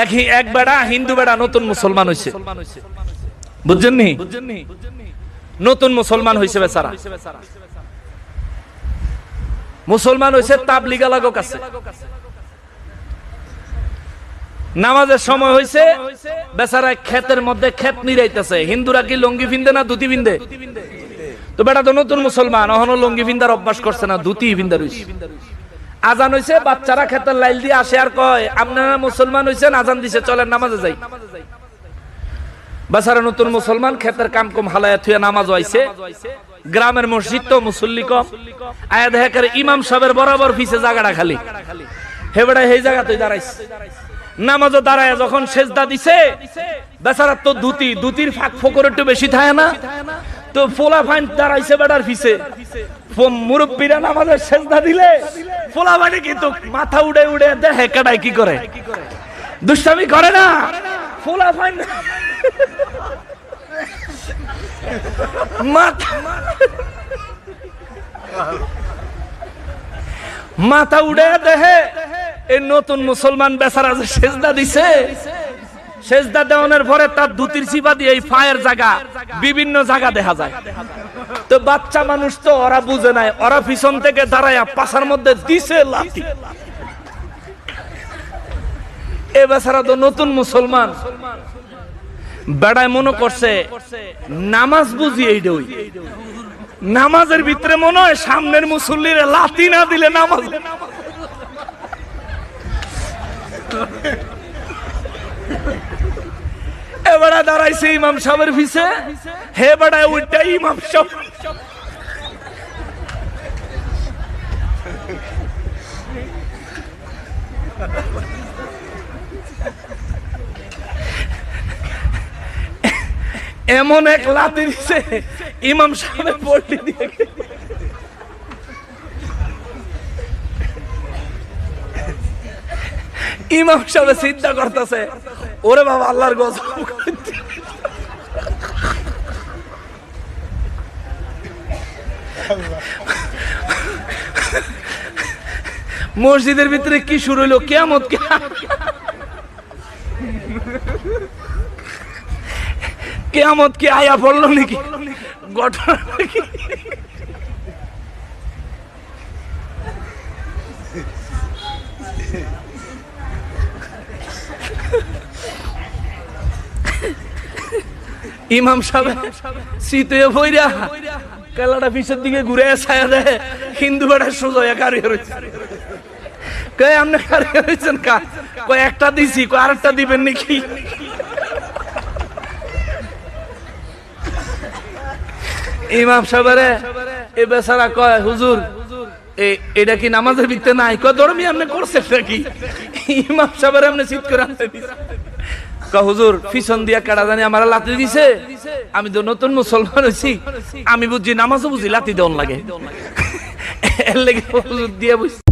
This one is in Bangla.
এক বেড়া হিন্দু বেড়া নতুন মুসলমান হইছে, বুঝছেন নি? নতুন মুসলমান হইছে বেচারা, মুসলমান হইছে তাবলিগা লাগো কাছে। নামাজের সময় হইছে, বেচারা ক্ষেতের মধ্যে ক্ষেত নিরাইতেছে। হিন্দুরা কি লুঙ্গি পিন্দে না ধুতি পিন্দে? তো বেটা তো নতুন মুসলমান, এখনো লুঙ্গি পিন্দার অভ্যাস করছে না, ধুতি পিন্দা রইছে। আজান হইছে, বাচ্চারা ক্ষেতের লাইল দিয়ে আসে আর কয় আপনারা মুসলমান হইছেন, আজান দিছে চলেন নামাজে যাই। বেচারা নতুন মুসলমান ক্ষেতের কাম কম হালায়া থুয়া নামাজ হইছে। গ্রামের মসজিদ তো মুসল্লি কম, আয়া দেখা করে ইমাম সাহেবের বরাবর পিছে জায়গাটা খালি। হে বেটা এই জায়গাতেই দাঁড়াইছে, নামাজও দাঁড়ায় যখন সেজদা দিছে, বেচারা তো ধুতির ফাঁক ফোকর একটু বেশি থাকে না, তো ফোলা ফাইন দাঁড়াইছে বেটার পিছে। মুরব্বীরা নামাজের সেজদা দিলে ফোলা ফাইনে কিন্তু মাথা উড়ে উড়ে দেখে কাটায় কি করে, দুষ্টামি করে না। ফোলা ফাইন মাথা উড়ে দেখে এই নতুন মুসলমান বেচারা যে সেজদা দিছে, সেজদা দেওয়ানোর পরে তার ধুতির চিপা দিয়ে এই পায়ের জায়গা বিভিন্ন জায়গা দেখা যায়। তো বাচ্চা মানুষ তো ওরা বুঝে নাই, ওরা পিছন থেকে দাঁড়ায়া পাছার মধ্যে দিছে লাথি। এ বেচারা তো নতুন মুসলমান, বেড়ায় মনে করছে নামাজ বুঝি এইটাই। নামাজের ভিতরে মনে হয় সামনের মুসল্লির লাথি না দিলে নামাজ। এবারে দাঁড়াইছে ইমাম সাহেবের পিছে, হে বেড়ায় ওইটাই ইমাম সাহেব। এমন এক লাথি দিছে ইমাম সাহেবের পল্টি দিয়ে। ইমাম সাহেব চিন্তা করতেছে, ওরে বাবা আল্লাহর গজব। মসজিদের ভিতরে কি শুরু হইলো? কিয়ামত। কিয়ামত কি আয়া পড়লো নাকি? ঘটনা নাকি? ইমাম সাহেব শীতে বইরা কালাটা পিছের দিকে ঘুরে ছায়া দেয়, হিন্দু বেড়া সোজা কারিয়ে রয়েছে। কয় আপনি কারিয়ে রয়েছেন কা? কয় একটা দিছি, কয় আরেকটা দিবেন নাকি? ইমাম সাহেবেরে এ বেচারা কয় হুজুর এটা কি নামাজের ভিতরে নাই? কয় ধর্মী আপনি করছেন নাকি? ইমাম সাহেবের আপনি চিৎ করে আনতে দিছে। হুজুর পিছন দিয়া কাটা জানি আমার লাথি দিছে, আমি তো নতুন মুসলমান হয়েছি, আমি বুঝি নামাজও বুঝি লাথি দেওয়ান লাগে, এর লেগে হুজুর দিয়ে বুঝছি।